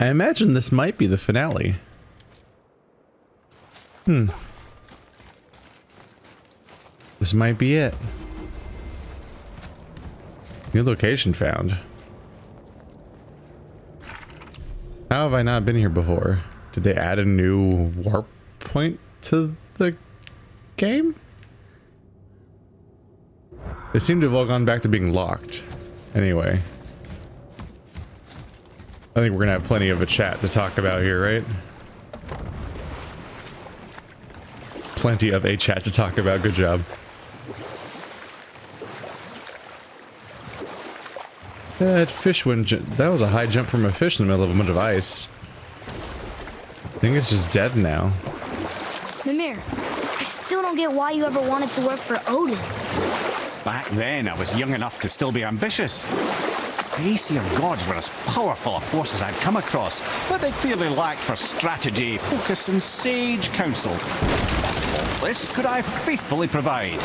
I imagine this might be the finale. This might be it. New location found. How have I not been here before? Did they add a new warp point to the game? They seem to have all gone back to being locked. Anyway. I think we're gonna have plenty of a chat to talk about here, right? Plenty of a chat to talk about. Good job. That fish went. That was a high jump from a fish in the middle of a bunch of ice. I think it's just dead now. Mimir, I still don't get why you ever wanted to work for Odin. Back then, I was young enough to still be ambitious. The Aesir gods were as powerful a force as I'd come across, but they clearly lacked for strategy, focus, and sage counsel. This could I faithfully provide.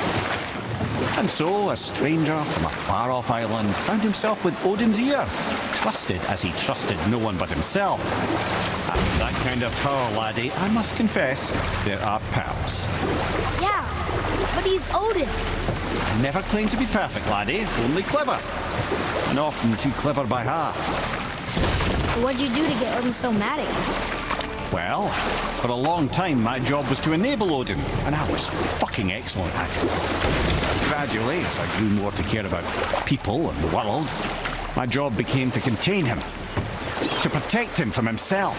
And so, a stranger from a far-off island found himself with Odin's ear, trusted as he trusted no one but himself. And that kind of power, laddie, I must confess, there are perks. Yeah, but he's Odin. I never claimed to be perfect, laddie, only clever. And often too clever by half. What'd you do to get Odin so mad at you? Well, for a long time my job was to enable Odin, and I was fucking excellent at it. Gradually, as I grew more to care about people and the world, my job became to contain him, to protect him from himself.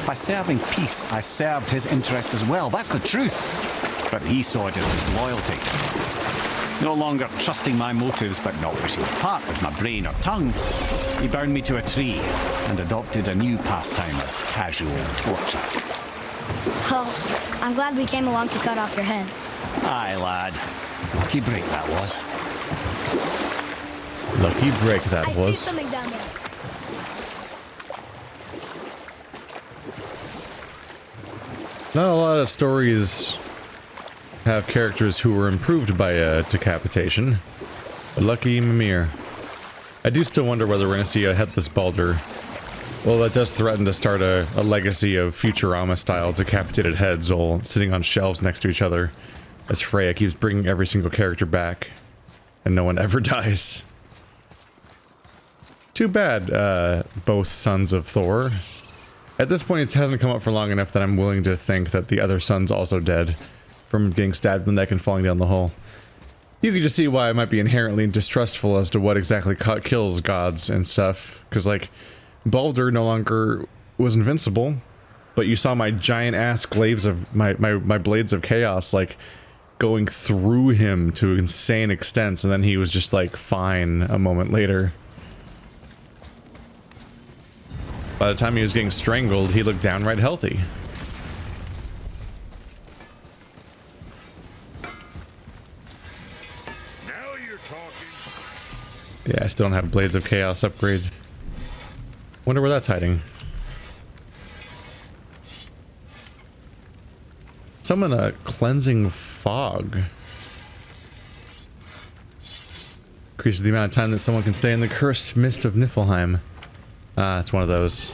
By serving peace, I served his interests as well, that's the truth. But he saw it as his loyalty. No longer trusting my motives, but not wishing to part with my brain or tongue, he bound me to a tree and adopted a new pastime of casual torture. Well, I'm glad we came along to cut off your head. Aye, lad. Lucky break that was. Lucky break that I was. see something down there. Not a lot of stories have characters who were improved by a decapitation. But lucky Mimir. I do still wonder whether we're going to see a headless Baldur. Well, that does threaten to start a legacy of Futurama-style decapitated heads all sitting on shelves next to each other, as Freya keeps bringing every single character back, and no one ever dies. Too bad, both sons of Thor. At this point, it hasn't come up for long enough that I'm willing to think that the other son's also dead from getting stabbed in the neck and falling down the hole. You can just see why I might be inherently distrustful as to what exactly kills gods and stuff. Because, like, Baldur no longer was invincible, but you saw my giant ass glaives of my blades of chaos, like, going through him to insane extents, and then he was just, like, fine a moment later. By the time he was getting strangled, he looked downright healthy. Yeah, I still don't have Blades of Chaos upgrade. Wonder where that's hiding. Summon a cleansing fog. Increases the amount of time that someone can stay in the cursed mist of Niflheim. Ah, it's one of those.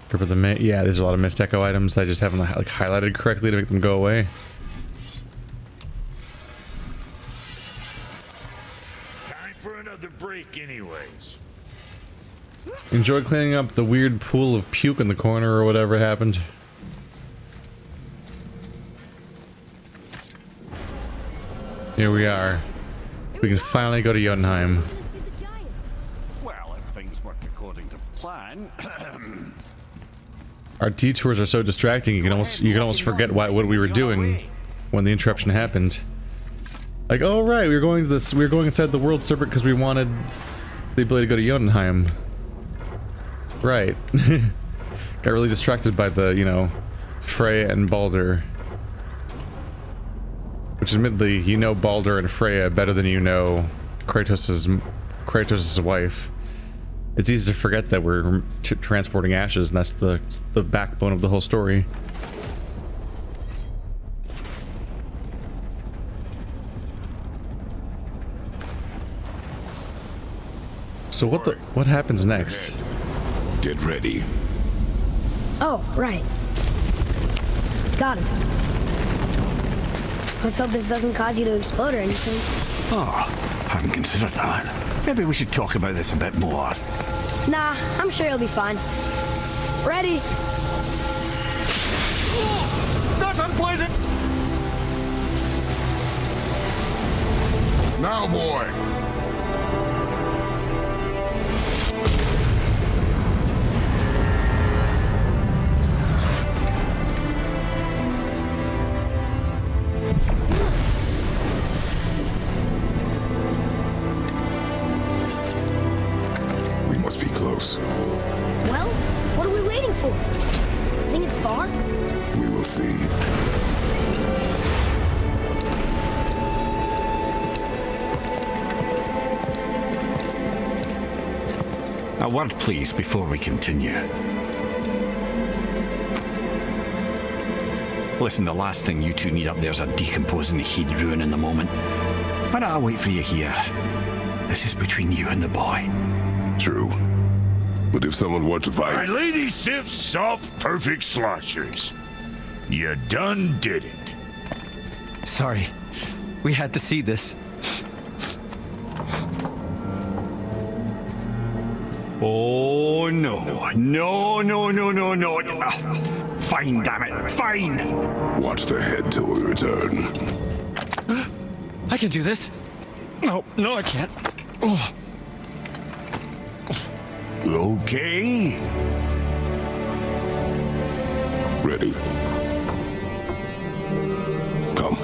Grip of the Mist. Yeah, there's a lot of Mist Echo items. I just haven't like highlighted correctly to make them go away. Anyways. Enjoy cleaning up the weird pool of puke in the corner or whatever happened. Here we are. We can finally go to Jotunheim. Well, if things worked according to plan. Our detours are so distracting. You can almost forget what we were doing when the interruption happened. Like, oh right, we were going to this. We were going inside the world serpent because we wanted the ability to go to Jotunheim. Right. Got really distracted by the, you know, Freya and Baldur. Which, admittedly, you know Baldur and Freya better than you know Kratos' wife. It's easy to forget that we're transporting ashes, and that's the backbone of the whole story. So what happens next? Get ready. Oh, right. Got him. Let's hope this doesn't cause you to explode or anything. Oh, hadn't considered that. Maybe we should talk about this a bit more. Nah, I'm sure you'll be fine. Ready? That's unpleasant! Now, boy. We must be close. Well, what are we waiting for? Think it's far? We will see. A word, please, before we continue. Listen, the last thing you two need up there is a decomposing heat ruining the moment. Why don't I wait for you here? This is between you and the boy. True. But if someone were to My fight... lady sips soft, perfect sloshers. You done did it. Sorry. We had to see this. Oh, no. No, no, no, no, no. Fine, damn it. Fine. Watch the head till we return. I can do this. No, I can't. Oh. Okay. Ready. Come.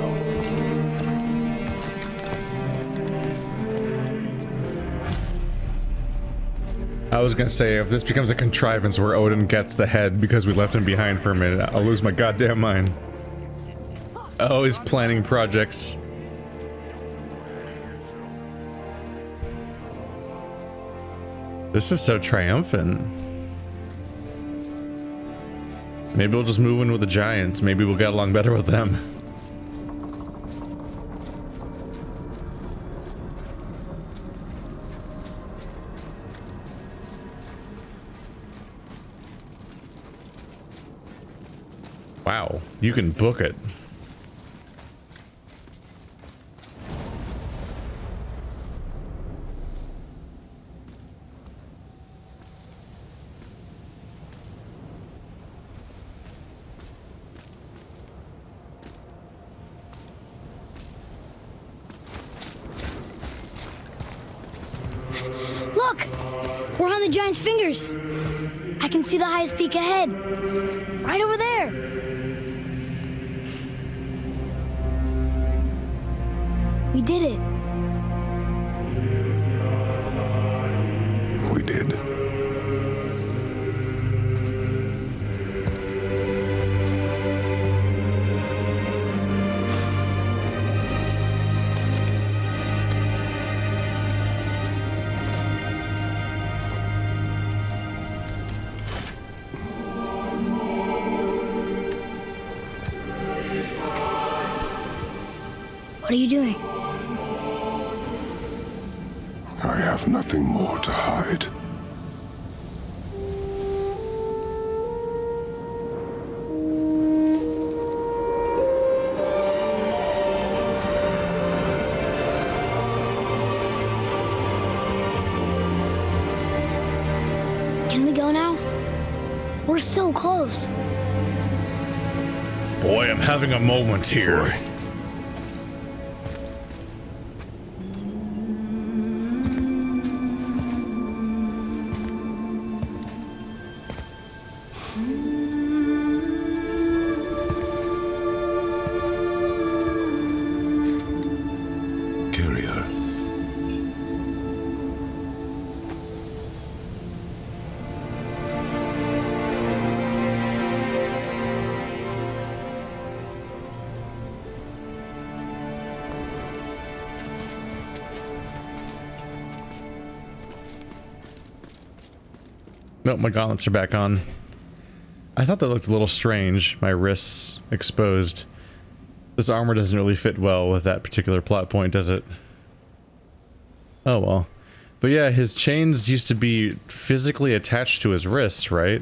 I was gonna say, if this becomes a contrivance where Odin gets the head because we left him behind for a minute, I'll lose my goddamn mind. Oh, he's planning projects. This is so triumphant. Maybe we'll just move in with the giants. Maybe we'll get along better with them. Wow, you can book it. Look! We're on the giant's fingers. I can see the highest peak ahead. Right over there. We did it. We did. What are you doing? I have nothing more to hide. Can we go now? We're so close. Boy, I'm having a moment here. Boy. Carry her. Nope, my gauntlets are back on. I thought that looked a little strange, my wrists exposed. This armor doesn't really fit well with that particular plot point, does it? Oh well. But yeah, his chains used to be physically attached to his wrists, right?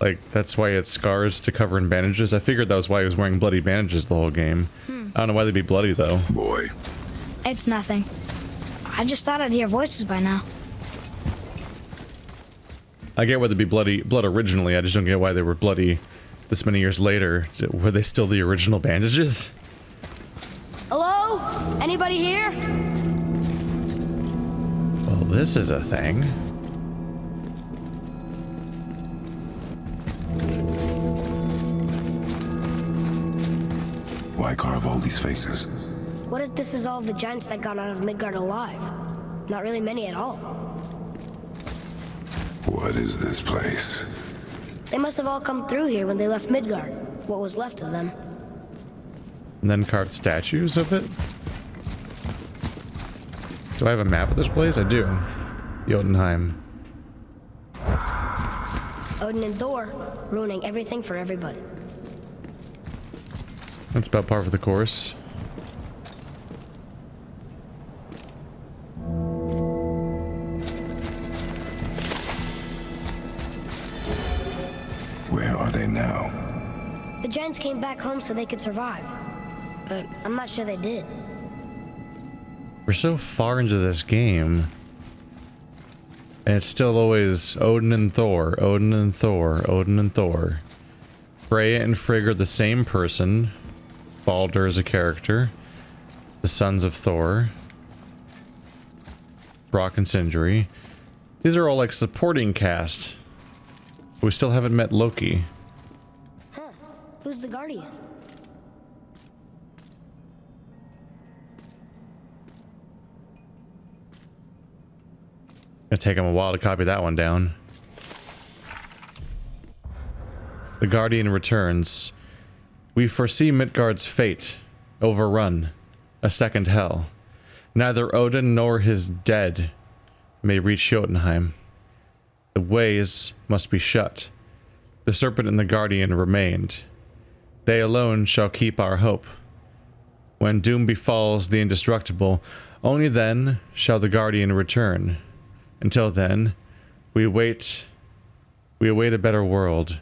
Like, that's why it's scars to cover in bandages. I figured that was why he was wearing bloody bandages the whole game. I don't know why they'd be bloody, though. Boy, It's nothing. I just thought I'd hear voices by now. I get why they'd be blood originally, I just don't get why they were bloody this many years later. Were they still the original bandages? Hello? Anybody here? Well, this is a thing. why carve all these faces? What if this is all the giants that got out of Midgard alive? Not really many at all. What is this place? They must have all come through here when they left Midgard. What was left of them. And then carved statues of it? Do I have a map of this place? I do. Jotunheim. Odin and Thor, ruining everything for everybody. That's about par for the course. Where are they now? The giants came back home so they could survive. But I'm not sure they did. We're so far into this game. And it's still always Odin and Thor, Odin and Thor, Odin and Thor. Freya and Frigg are the same person. Baldur is a character. The sons of Thor. Brock and Sindri. These are all like supporting cast. We still haven't met Loki. Huh. Who's the Guardian? It'll take him a while to copy that one down. The Guardian returns. We foresee Midgard's fate. Overrun. A second hell. Neither Odin nor his dead may reach Jotunheim. The ways must be shut. The serpent and the Guardian remained. They alone shall keep our hope. When doom befalls the indestructible, only then shall the Guardian return. Until then, we await a better world.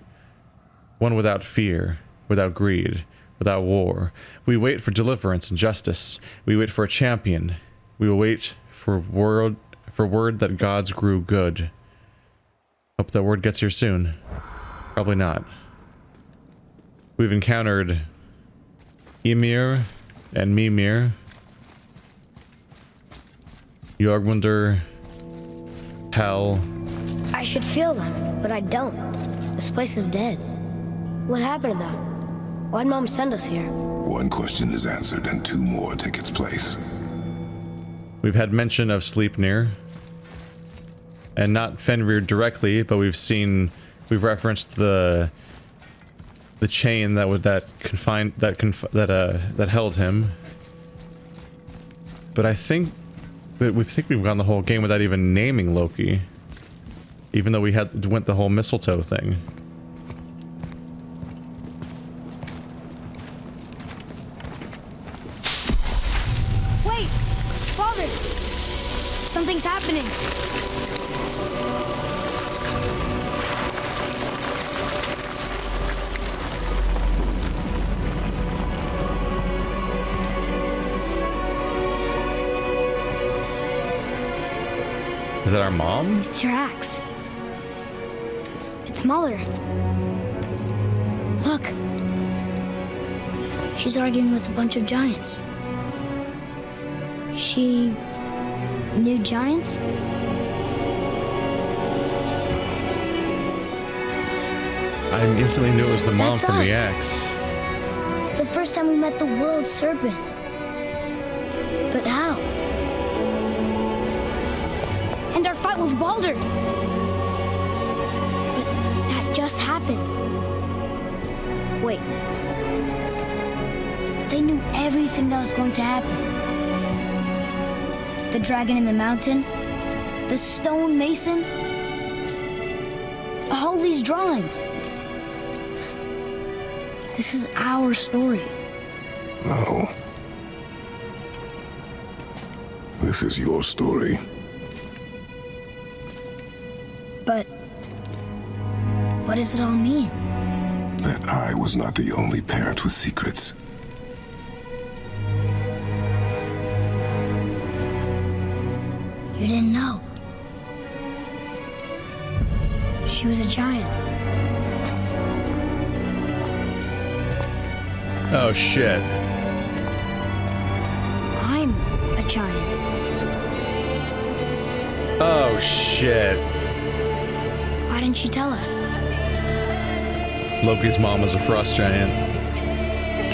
One without fear, without greed, without war. We wait for deliverance and justice. We wait for a champion. We will wait for word that gods grew good. Hope that word gets here soon. Probably not. We've encountered Ymir and Mimir. Jormungandr. Hell. I should feel them, but I don't. This place is dead. What happened to them? Why'd Mom send us here? One question is answered and two more take its place. We've had mention of Sleipnir. And not Fenrir directly, but we've referenced the chain that held him. But I think we've gone the whole game without even naming Loki. Even though we went the whole mistletoe thing. Wait! Father! Something's happening! Is that our mom? It's your axe. It's Mother. Look. She's arguing with a bunch of giants. She knew giants? I instantly knew it was the mom That's from us. the axe. The first time we met the world serpent. But how? And our fight with Ballard. But that just happened. Wait. They knew everything that was going to happen. The dragon in the mountain, the stone mason, all these drawings. This is our story. No. This is your story. But what does it all mean? That I was not the only parent with secrets. You didn't know. She was a giant. Oh shit. I'm a giant. Oh shit. Why didn't she tell us? Loki's mom was a frost giant.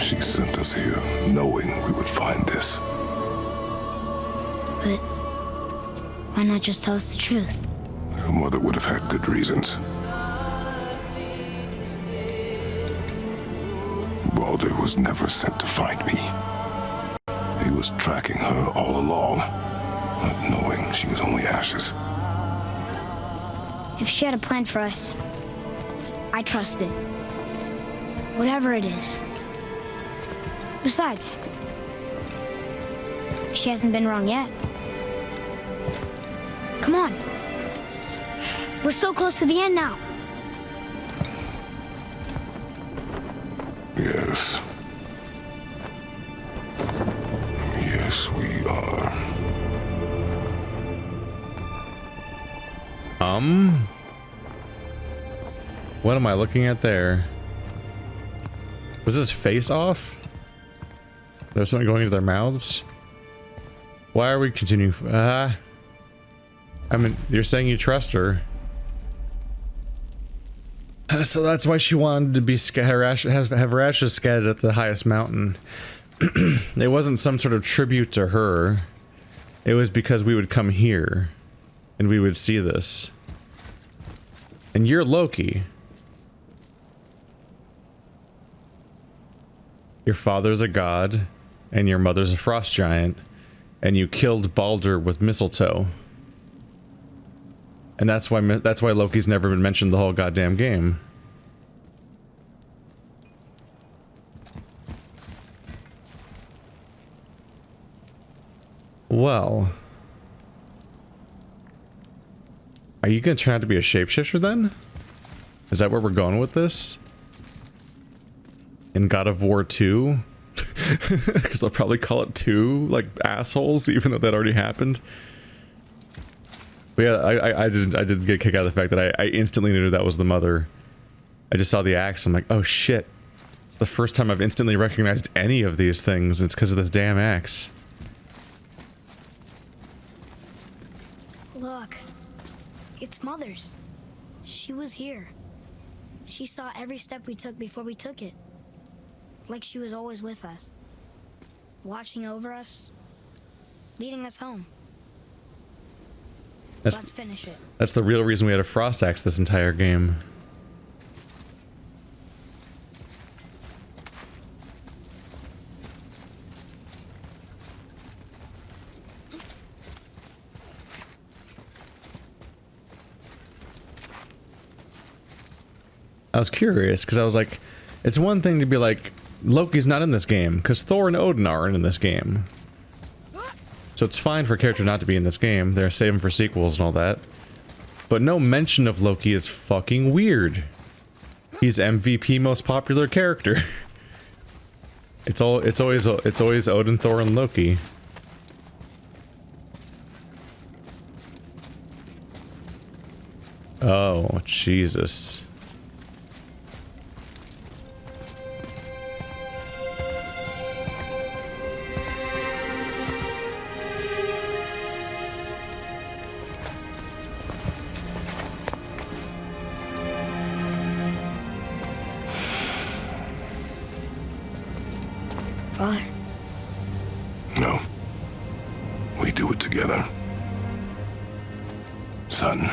She sent us here knowing we would find this. But why not just tell us the truth? Her mother would have had good reasons. Baldur was never sent to find me. He was tracking her all along, not knowing she was only ashes. If she had a plan for us, I trust it. Whatever it is. Besides, she hasn't been wrong yet. Come on. We're so close to the end now. Yes. Yes, we are. What am I looking at there? Was his face off? There's something going into their mouths? Why are we continuing? I mean, you're saying you trust her. So that's why she wanted to be have her ashes scattered at the highest mountain. It wasn't some sort of tribute to her. It was because we would come here and we would see this. And you're Loki. Your father's a god and your mother's a frost giant, and you killed Baldur with mistletoe. And that's why Loki's never been mentioned the whole goddamn game. Well, are you gonna turn out to be a shapeshifter then? Is that where we're going with this? In God of War 2? Because they'll probably call it 2, like assholes, even though that already happened. But yeah, I did get a kick out of the fact that I instantly knew that was the mother. I just saw the axe, I'm like, oh shit. It's the first time I've instantly recognized any of these things, and it's because of this damn axe. Look, it's Mother's. She was here. She saw every step we took before we took it. Like she was always with us. Watching over us. Leading us home. Let's finish it. That's the real reason we had a frost axe this entire game. I was curious because I was like, it's one thing to be like, Loki's not in this game because Thor and Odin aren't in this game. So it's fine for a character not to be in this game. They're saving for sequels and all that. But no mention of Loki is fucking weird. He's MVP most popular character. It's always Odin, Thor, and Loki. Oh, Jesus. Father. No. We do it together. Son.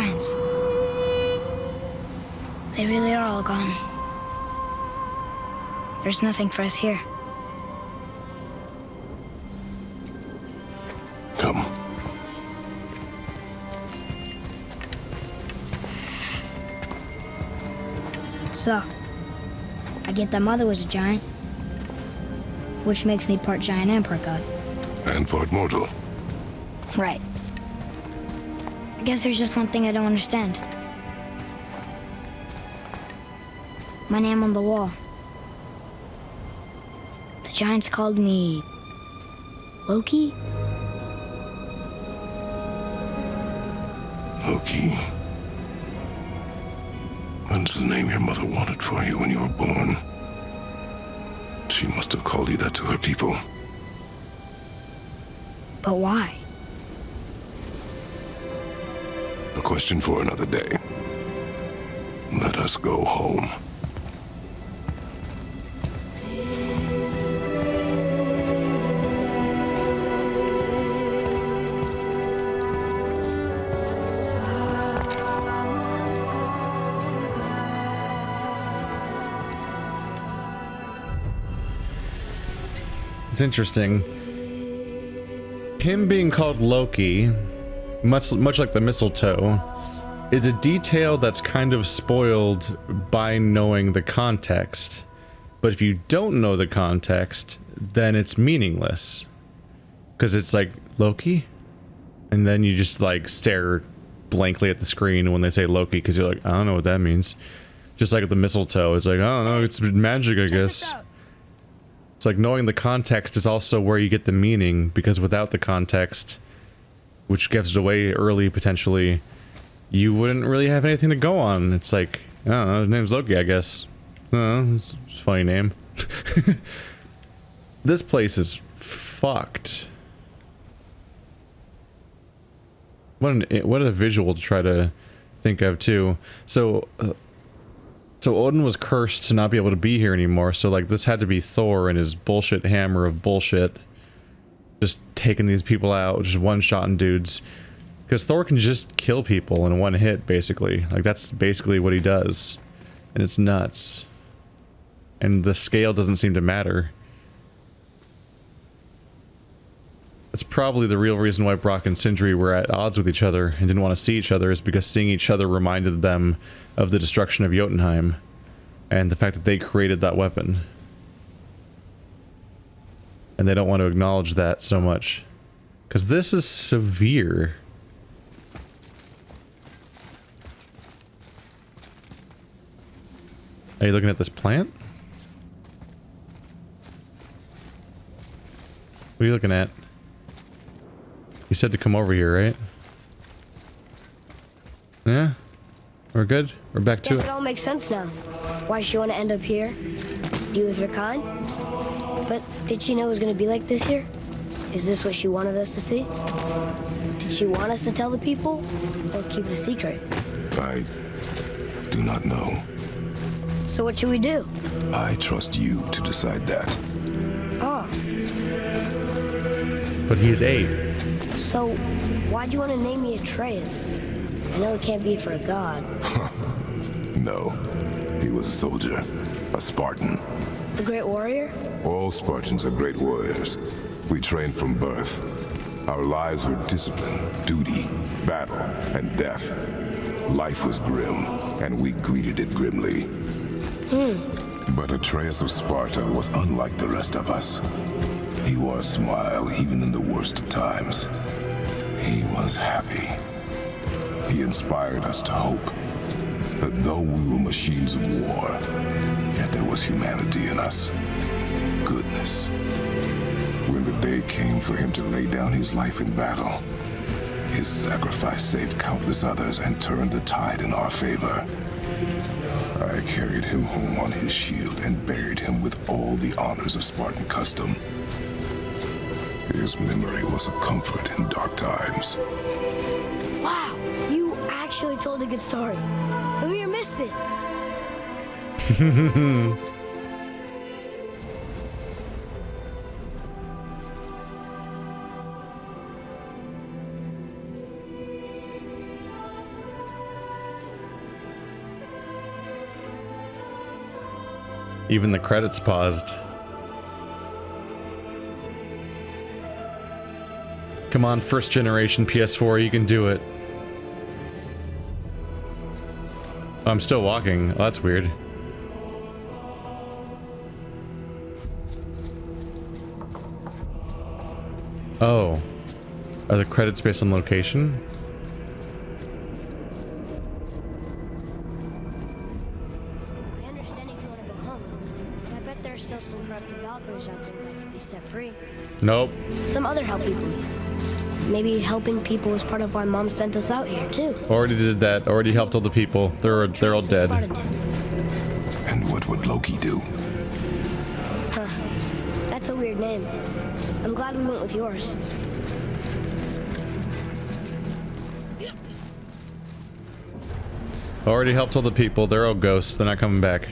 giants. They really are all gone. There's nothing for us here. Come. So, I get that Mother was a giant, which makes me part giant and part god. And part mortal. Right. I guess there's just one thing I don't understand. My name on the wall. The giants called me... Loki? Loki. That's the name your mother wanted for you when you were born. She must have called you that to her people. But why? A question for another day. Let us go home. It's interesting. Him being called Loki, much like the mistletoe, is a detail that's kind of spoiled by knowing the context. But if you don't know the context, then it's meaningless. Because it's like, Loki? And then you just like stare blankly at the screen when they say Loki, because you're like, I don't know what that means. Just like with the mistletoe, it's like, I don't know, it's magic, I guess. It's like knowing the context is also where you get the meaning, because without the context, which gives it away early potentially, you wouldn't really have anything to go on. It's like, I don't know, his name's Loki, I guess. It's a funny name. This place is fucked. What a visual to try to think of too. So Odin was cursed to not be able to be here anymore, so like this had to be Thor and his bullshit hammer of bullshit. Just taking these people out, just one-shotting dudes. Because Thor can just kill people in one hit, basically. Like that's basically what he does. And it's nuts. And the scale doesn't seem to matter. That's probably the real reason why Brock and Sindri were at odds with each other and didn't want to see each other, is because seeing each other reminded them of the destruction of Jotunheim and the fact that they created that weapon. And they don't want to acknowledge that so much. Because this is severe. Are you looking at this plant? What are you looking at? You said to come over here, right? Yeah? We're good? We're back to Guess it. it all makes sense now. Why she want to end up here? Be with her kind? But did she know it was going to be like this here? Is this what she wanted us to see? Did she want us to tell the people? Or keep it a secret? I do not know. So what should we do? I trust you to decide that. Oh, But he's 8. so why'd you want to name me Atreus? I know it can't be for a god. No. He was a soldier. A Spartan. A great warrior? All Spartans are great warriors. We trained from birth. Our lives were discipline, duty, battle, and death. Life was grim, and we greeted it grimly. But Atreus of Sparta was unlike the rest of us. He wore a smile even in the worst of times. He was happy. He inspired us to hope that though we were machines of war, yet there was humanity in us. Goodness. When the day came for him to lay down his life in battle, his sacrifice saved countless others and turned the tide in our favor. I carried him home on his shield and buried him with all the honors of Spartan custom. His memory was a comfort in dark times. Wow, you actually told a good story. Amir missed it. Even the credits paused. Come on, first generation PS4, you can do it. Oh, I'm still walking. Oh, that's weird. Oh. Are the credits based on location? I understand if you want to go home, but I bet there are still some corrupted Valkyries out there that can be set free. Nope. Some other help people. Maybe helping people is part of why Mom sent us out here, too. Already did that. Already helped all the people. They're all dead. And what would Loki do? Huh. That's a weird name. I'm glad we went with yours. Already helped all the people. They're all ghosts. They're not coming back.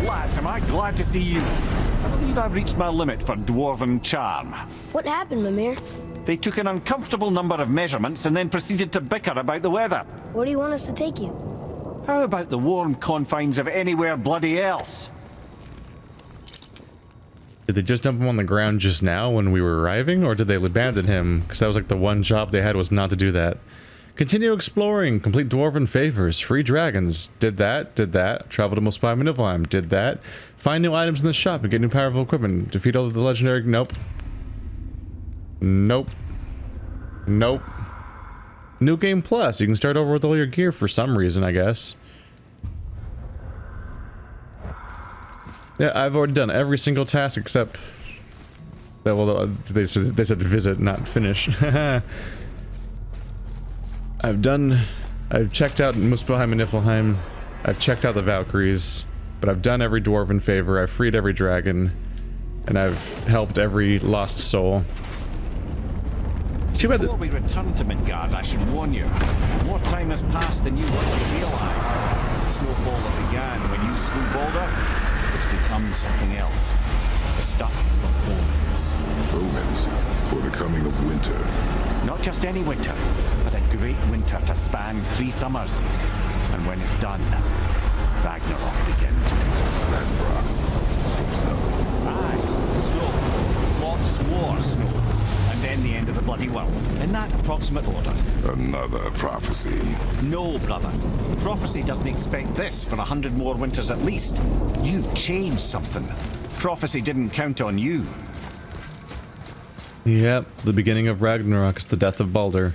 Lads, am I glad to see you. I believe I've reached my limit for dwarven charm. What happened, Mimir? They took an uncomfortable number of measurements and then proceeded to bicker about the weather. Where do you want us to take you? How about the warm confines of anywhere bloody else? Did they just dump him on the ground just now when we were arriving, or did they abandon him? Because that was like the one job they had, was not to do that. Continue exploring, complete dwarven favors, free dragons. Did that, travel to Most Niflheim, did that. Find new items in the shop and get new powerful equipment. Defeat all of the legendary, nope. Nope. Nope. New Game Plus, you can start over with all your gear for some reason, I guess. Yeah, I've already done every single task except... Well, they said visit, not finish. I've checked out Muspelheim and Niflheim. I've checked out the Valkyries. But I've done every dwarven favor, I've freed every dragon. And I've helped every lost soul. It's too bad Before we return to Midgard, I should warn you. More time has passed than you once realized. The snowfall that began when you slew Balder, it's become something else. The stuff of omens. Omens for the coming of winter. Not just any winter, but a great winter to span 3 summers. And when it's done, Ragnarok begins. Snow. Lots more snow. And then the end of the bloody world. In that approximate order. Another prophecy. No, brother. Prophecy doesn't expect this for 100 more winters at least. You've changed something. Prophecy didn't count on you. Yep, the beginning of Ragnarok is the death of Balder.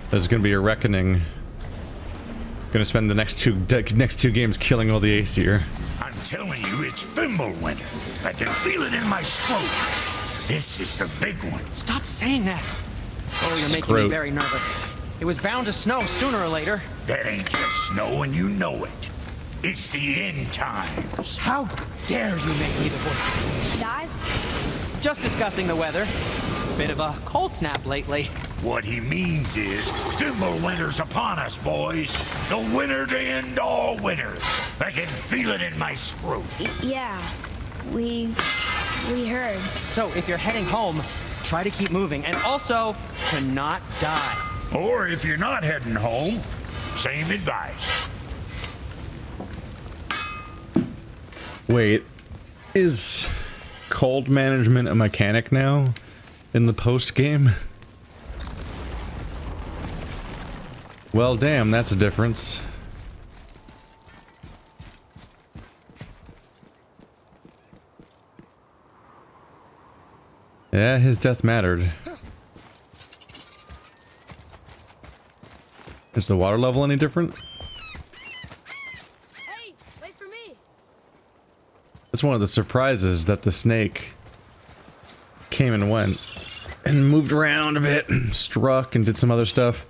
There's gonna be a reckoning. Gonna spend the next two games killing all the Aesir. I'm telling you, it's Fimbulwinter. I can feel it in my scrotum. This is the big one. Stop saying that. Oh, you're making Scrote. me very nervous. It was bound to snow sooner or later. That ain't just snow, and you know it. It's the end times. How dare you make me the voice? Guys? Just discussing the weather. Bit of a cold snap lately. What he means is, Fimbulwinter's upon us, boys. The winter to end all winters. I can feel it in my scrotum. Yeah. We heard. So if you're heading home, try to keep moving, and also to not die. Or if you're not heading home, same advice. Wait, is cold management a mechanic now in the post game? Well, damn, that's a difference. Yeah, his death mattered. Is the water level any different? Hey, wait for me. That's one of the surprises, that the snake came and went and moved around a bit, struck and did some other stuff.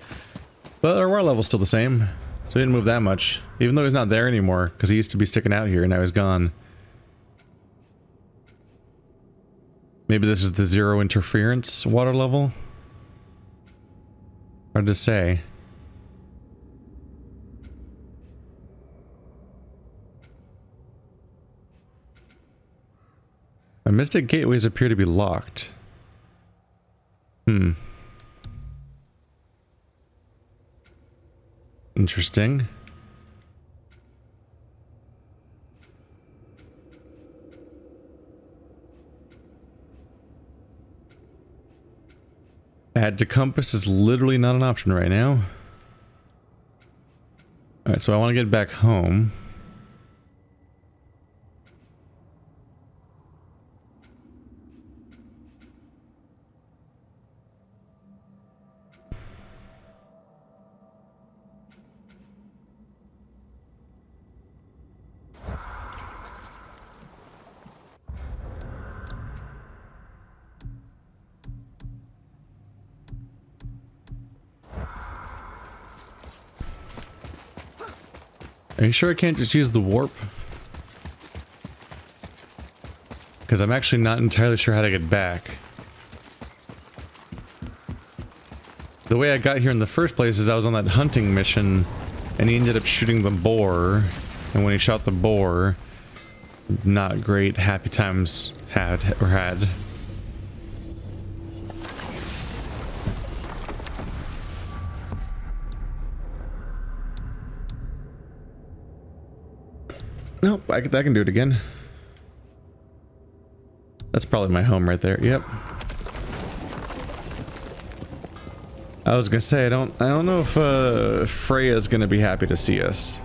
But our water level's still the same, so he didn't move that much. Even though he's not there anymore, because he used to be sticking out here and now he's gone. Maybe this is the zero interference water level? Hard to say. My mystic gateways appear to be locked. Interesting. Add to compass is literally not an option right now. Alright, so I want to get back home. Are you sure I can't just use the warp? Because I'm actually not entirely sure how to get back. The way I got here in the first place is I was on that hunting mission, and he ended up shooting the boar, and when he shot the boar, not great happy times had. Nope, I can do it again. That's probably my home right there. Yep. I was gonna say I don't know if Freya's gonna be happy to see us.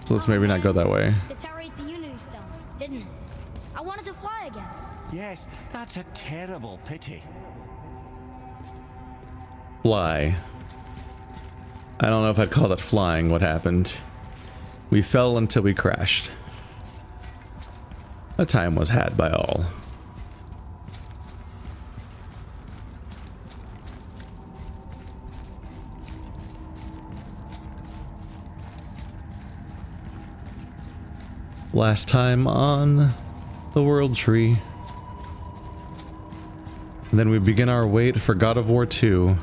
So let's maybe not go that way. The tower ate the Unity Stone, didn't it? I wanted to fly again. Yes, that's a terrible pity. Fly. I don't know if I'd call that flying. What happened? We fell until we crashed. A time was had by all. Last time on the World Tree. And then we begin our wait for God of War 2.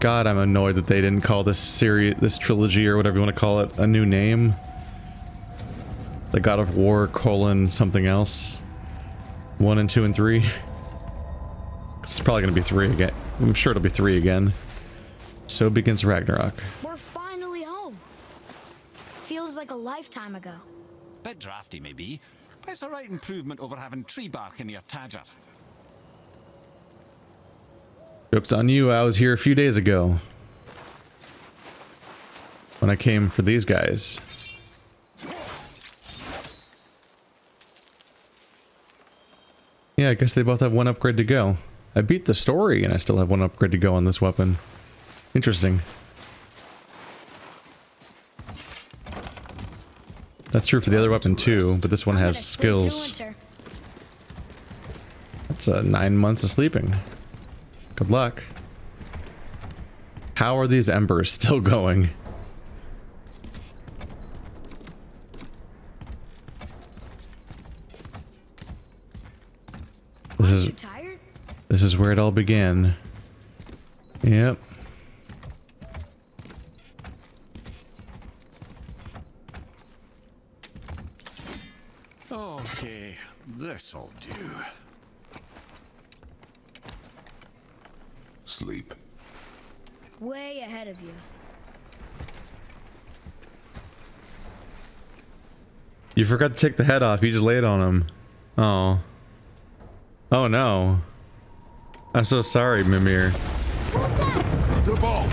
God, I'm annoyed that they didn't call this series, this trilogy, or whatever you want to call it, a new name. The God of War : something else. 1 and 2 and 3. It's probably gonna be 3 again. I'm sure it'll be 3 again. So begins Ragnarok. We're finally home. Feels like a lifetime ago. Bit drafty, maybe. It's a right improvement over having tree bark in your Tadger. Joke's on you, I was here a few days ago. When I came for these guys. Yeah, I guess they both have 1 upgrade to go. I beat the story and I still have 1 upgrade to go on this weapon. Interesting. That's true for the other weapon too, but this one has skills. That's 9 months of sleeping. Good luck. How are these embers still going? This is where it all began. Yep. Okay, this'll do. Sleep. Way ahead of you. You forgot to take the head off. You just laid on him. Oh. Oh no. I'm so sorry, Mimir. What's that? The ball.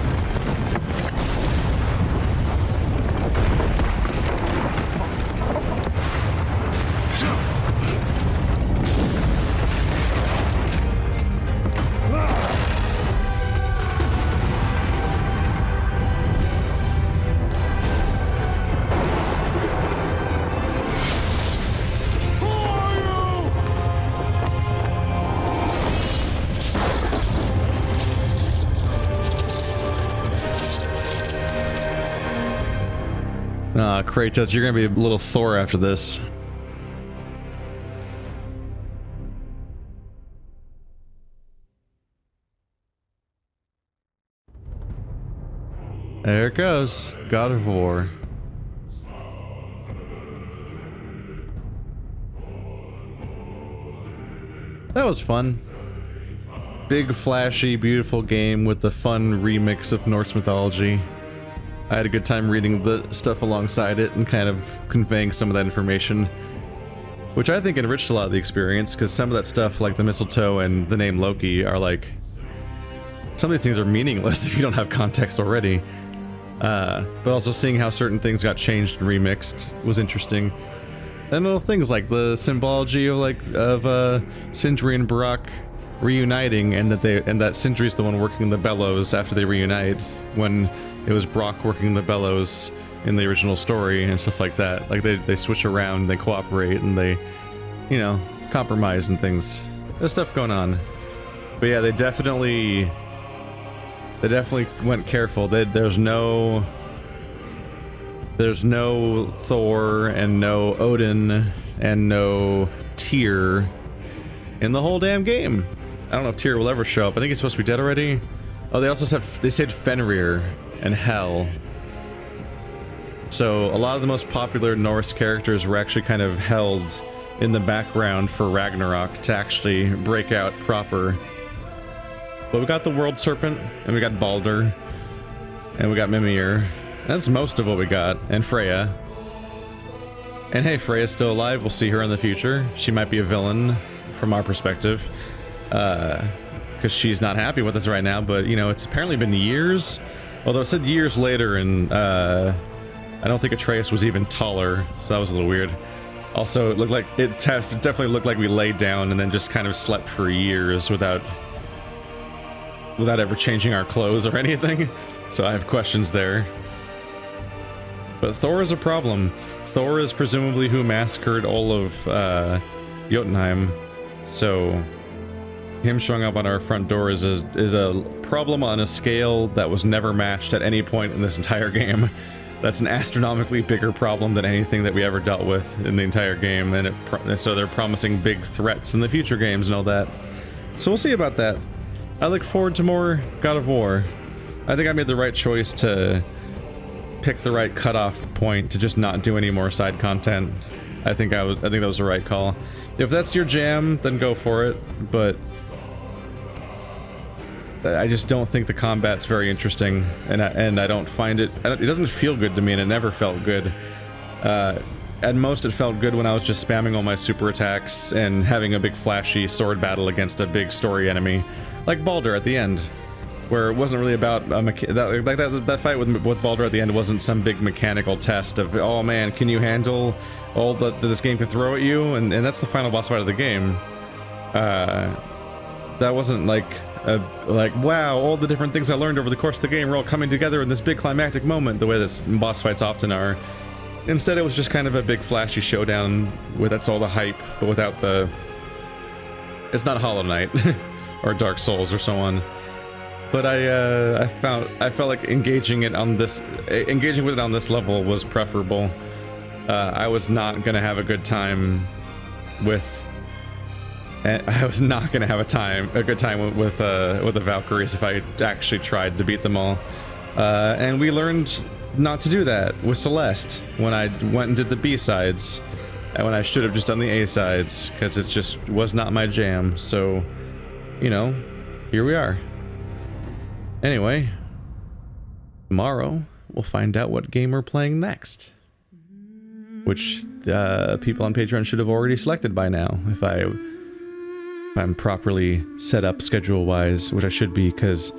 Kratos, you're gonna be a little sore after this. There it goes. God of War. That was fun. big, flashy, beautiful game with the fun remix of Norse mythology. I had a good time reading the stuff alongside it and kind of conveying some of that information, which I think enriched a lot of the experience, because some of that stuff, like the mistletoe and the name Loki, are like... some of these things are meaningless if you don't have context already. But also seeing how certain things got changed and remixed was interesting. And little things like the symbology of Sindri and Barak reuniting, and that Sindri's the one working the bellows after they reunite, when it was Brock working the bellows in the original story and stuff like that. Like they switch around, they cooperate, and they, you know, compromise and things. There's stuff going on. But yeah, they definitely went careful. There's no Thor and no Odin and no Tyr in the whole damn game. I don't know if Tyr will ever show up. I think he's supposed to be dead already. Oh, they said Fenrir and Hel. So a lot of the most popular Norse characters were actually kind of held in the background for Ragnarok to actually break out proper. But we got the World Serpent, and we got Balder, and we got Mimir. That's most of what we got, and Freya. And hey, Freya's still alive. We'll see her in the future. She might be a villain from our perspective, because she's not happy with us right now. But you know, it's apparently been years. Although it said years later, and I don't think Atreus was even taller, so that was a little weird. Also, it looked like definitely looked like we laid down and then just kind of slept for years without ever changing our clothes or anything. So I have questions there. But Thor is a problem. Thor is presumably who massacred all of Jotunheim. So him showing up on our front door is a problem on a scale that was never matched at any point in this entire game. That's an astronomically bigger problem than anything that we ever dealt with in the entire game, and so they're promising big threats in the future games and all that. So we'll see about that. I look forward to more God of War. I think I made the right choice to pick the right cutoff point to just not do any more side content. I think that was the right call. If that's your jam, then go for it, but I just don't think the combat's very interesting, and I don't find it... it doesn't feel good to me, and it never felt good. At most, it felt good when I was just spamming all my super attacks and having a big flashy sword battle against a big story enemy, like Baldur at the end, where it wasn't really about that fight with Baldur at the end wasn't some big mechanical test of, oh man, can you handle all that this game can throw at you? And that's the final boss fight of the game. That wasn't like wow, all the different things I learned over the course of the game are all coming together in this big climactic moment, the way this boss fights often are. Instead, it was just kind of a big flashy showdown with that's all the hype, but without the... It's not Hollow Knight or Dark Souls or so on. But I felt like engaging with it on this level was preferable. I was not gonna have a good time with... I was not gonna have a good time with the Valkyries if I actually tried to beat them all. And we learned not to do that with Celeste when I went and did the B-sides, and when I should have just done the A-sides, because it just was not my jam. So, you know, here we are. Anyway, tomorrow we'll find out what game we're playing next, which people on Patreon should have already selected by now if I'm properly set up schedule-wise, which I should be, because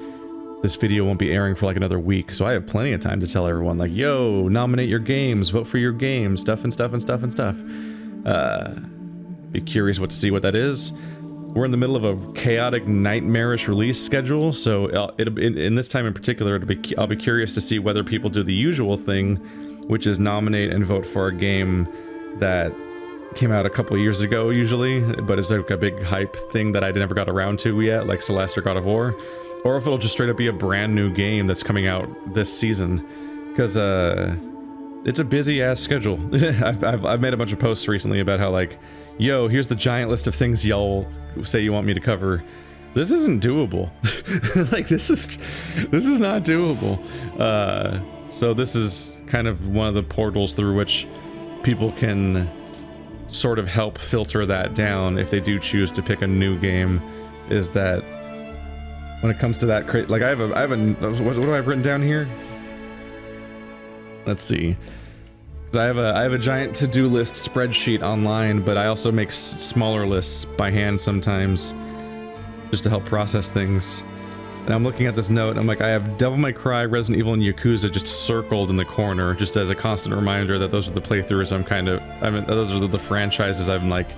this video won't be airing for like another week, so I have plenty of time to tell everyone, like, yo, nominate your games, vote for your games, stuff. Be curious to see what that is. We're in the middle of a chaotic, nightmarish release schedule, so in this time in particular, I'll be curious to see whether people do the usual thing, which is nominate and vote for a game that came out a couple years ago, usually, but is like a big hype thing that I never got around to yet, like Celeste or God of War, or if it'll just straight up be a brand new game that's coming out this season, because it's a busy ass schedule. I've made a bunch of posts recently about how, like, yo, here's the giant list of things y'all say you want me to cover. This isn't doable. Like, this is not doable. So this is kind of one of the portals through which people can sort of help filter that down if they do choose to pick a new game, is that when it comes to that. Like I have a what do I have written down here? Let's see. I have a giant to-do list spreadsheet online, but I also make smaller lists by hand sometimes, just to help process things. And I'm looking at this note, I'm like, I have Devil May Cry, Resident Evil, and Yakuza just circled in the corner, just as a constant reminder that those are the playthroughs those are the franchises I'm like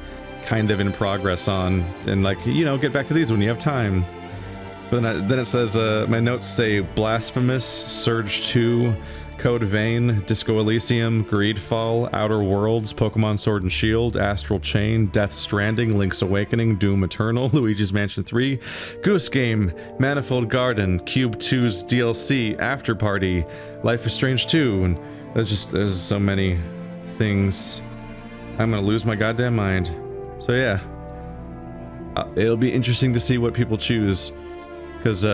kind of in progress on, and like, you know, get back to these when you have time. But then it says, my notes say Blasphemous, Surge 2, Code Vein, Disco Elysium, Greedfall, Outer Worlds, Pokemon Sword and Shield, Astral Chain, Death Stranding, Link's Awakening, Doom Eternal, Luigi's Mansion 3, Goose Game, Manifold Garden, Cube 2's DLC, After Party, Life is Strange 2, and there's so many things. I'm gonna lose my goddamn mind. So yeah, it'll be interesting to see what people choose, because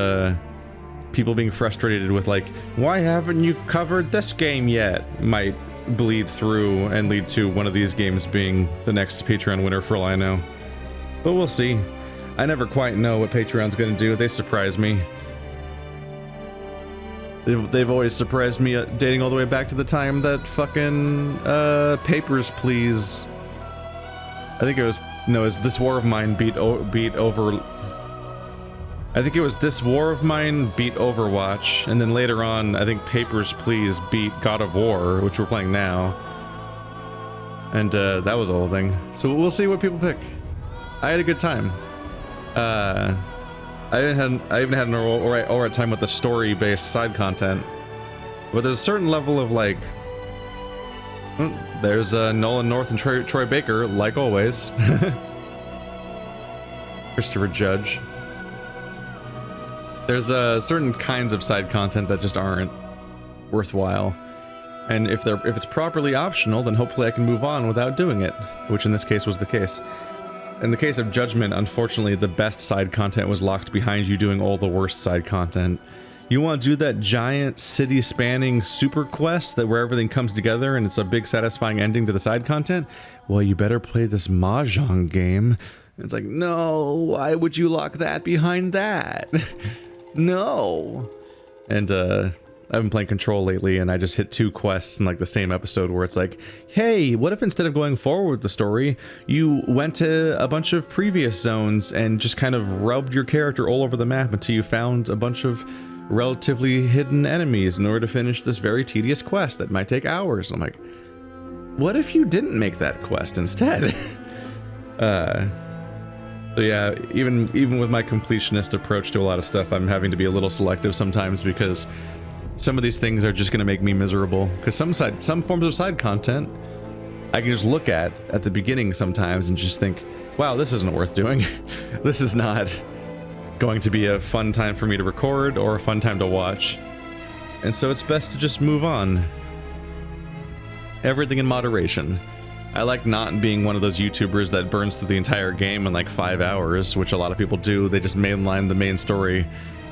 people being frustrated with like, why haven't you covered this game yet, might bleed through and lead to one of these games being the next Patreon winner for all I know. But we'll see. I never quite know what Patreon's gonna do. They surprise me. They've always surprised me, dating all the way back to the time that fucking Papers, Please. I think it was, no, it was This War of Mine beat over. I think it was This War of Mine beat Overwatch, and then later on, I think Papers, Please beat God of War, which we're playing now. And that was the whole thing. So we'll see what people pick. I had a good time. I even had an alright time with the story-based side content. But there's a certain level of like, there's Nolan North and Troy Baker, like always. Christopher Judge. There's certain kinds of side content that just aren't worthwhile, and if it's properly optional, then hopefully I can move on without doing it, which in this case was the case. In the case of Judgment, unfortunately, the best side content was locked behind you doing all the worst side content. You want to do that giant city-spanning super quest where everything comes together and it's a big satisfying ending to the side content? Well, you better play this Mahjong game. And it's like, no, why would you lock that behind that? No. And I've been playing Control lately, and I just hit 2 quests in like the same episode where it's like, hey, what if instead of going forward with the story, you went to a bunch of previous zones and just kind of rubbed your character all over the map until you found a bunch of relatively hidden enemies in order to finish this very tedious quest that might take hours. I'm like, what if you didn't make that quest instead? So yeah, even with my completionist approach to a lot of stuff, I'm having to be a little selective sometimes, because some of these things are just going to make me miserable. Because some forms of side content I can just look at the beginning sometimes and just think, wow, this isn't worth doing. This is not going to be a fun time for me to record or a fun time to watch. And so it's best to just move on. Everything in moderation. I like not being one of those YouTubers that burns through the entire game in like 5 hours, which a lot of people do. They just mainline the main story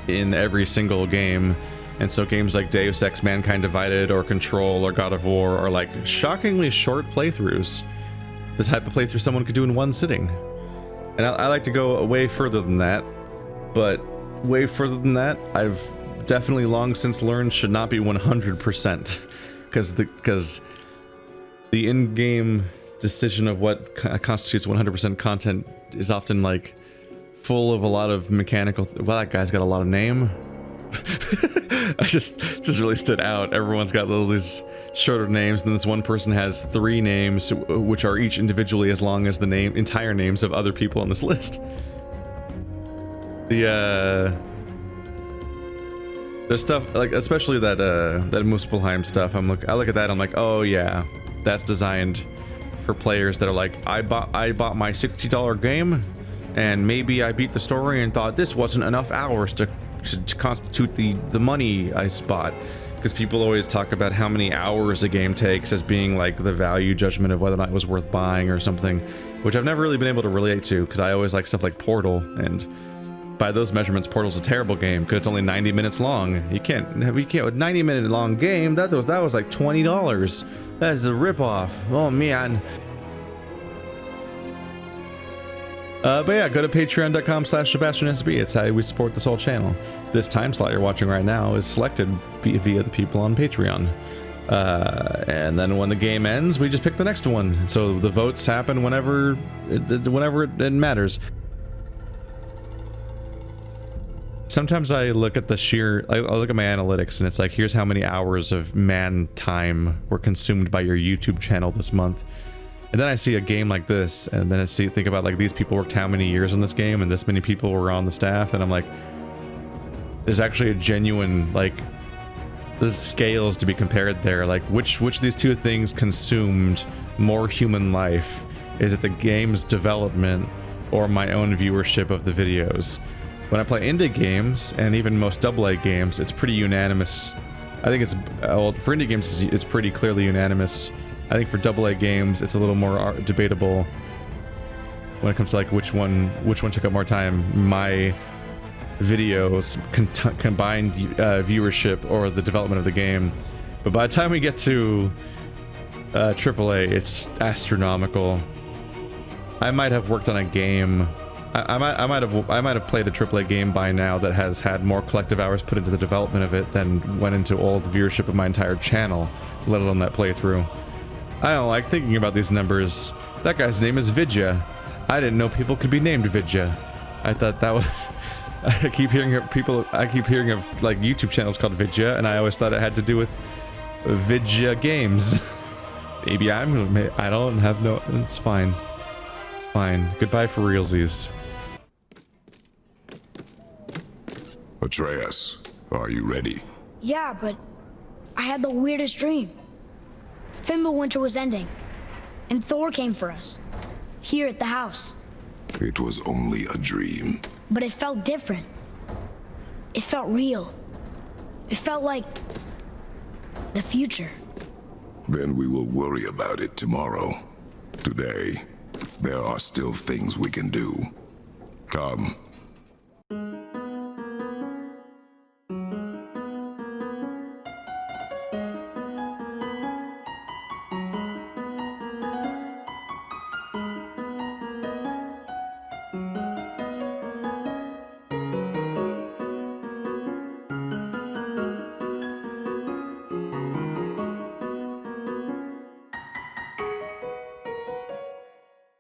in every single game. And so games like Deus Ex Mankind Divided or Control or God of War are like shockingly short playthroughs. The type of playthrough someone could do in one sitting. And I like to go way further than that. But way further than that, I've definitely long since learned should not be 100%. Because the in-game decision of what constitutes 100% content is often like full of a lot of mechanical. Well, that guy's got a lot of name. I just really stood out. Everyone's got all these shorter names, and this one person has 3 names, which are each individually as long as the entire names of other people on this list. There's stuff like, especially that Muspelheim stuff. I look at that, I'm like, oh yeah, that's designed for players that are like, I bought my $60 game, and maybe I beat the story and thought this wasn't enough hours to constitute the money I spot. Because people always talk about how many hours a game takes as being like the value judgment of whether or not it was worth buying or something, which I've never really been able to relate to, because I always like stuff like Portal, and by those measurements, Portal's a terrible game because it's only 90 with 90-minute long game. That was like $20. That's a ripoff. Oh man. But yeah, go to patreon.com/SebastianSB. It's how we support this whole channel. This time slot you're watching right now is selected via the people on Patreon. And then when the game ends, we just pick the next one. So the votes happen whenever it matters. Sometimes I look at I look at my analytics and it's like, here's how many hours of man time were consumed by your YouTube channel this month. And then I see a game like this, and then think about like these people worked how many years on this game, and this many people were on the staff, and I'm like, there's actually a genuine, like, there's scales to be compared there. Like, which of these two things consumed more human life? Is it the game's development or my own viewership of the videos? When I play indie games, and even most AA games, it's pretty unanimous. I think it's, well, for indie games, it's pretty clearly unanimous. I think for AA games, it's a little more debatable when it comes to like which one took up more time, my videos combined viewership or the development of the game. But by the time we get to AAA, it's astronomical. I might have worked on a game. I might have played a AAA game by now that has had more collective hours put into the development of it than went into all the viewership of my entire channel, let alone that playthrough. I don't like thinking about these numbers. That guy's name is Vidya. I didn't know people could be named Vidya. I thought that was... I keep hearing of like YouTube channels called Vidya, and I always thought it had to do with Vidya games. Maybe I don't have no... It's fine. It's fine. Goodbye for realsies. Atreus, are you ready? Yeah, but I had the weirdest dream. Fimbulwinter was ending, and Thor came for us, here at the house. It was only a dream. But it felt different. It felt real. It felt like the future. Then we will worry about it tomorrow. Today, there are still things we can do. Come.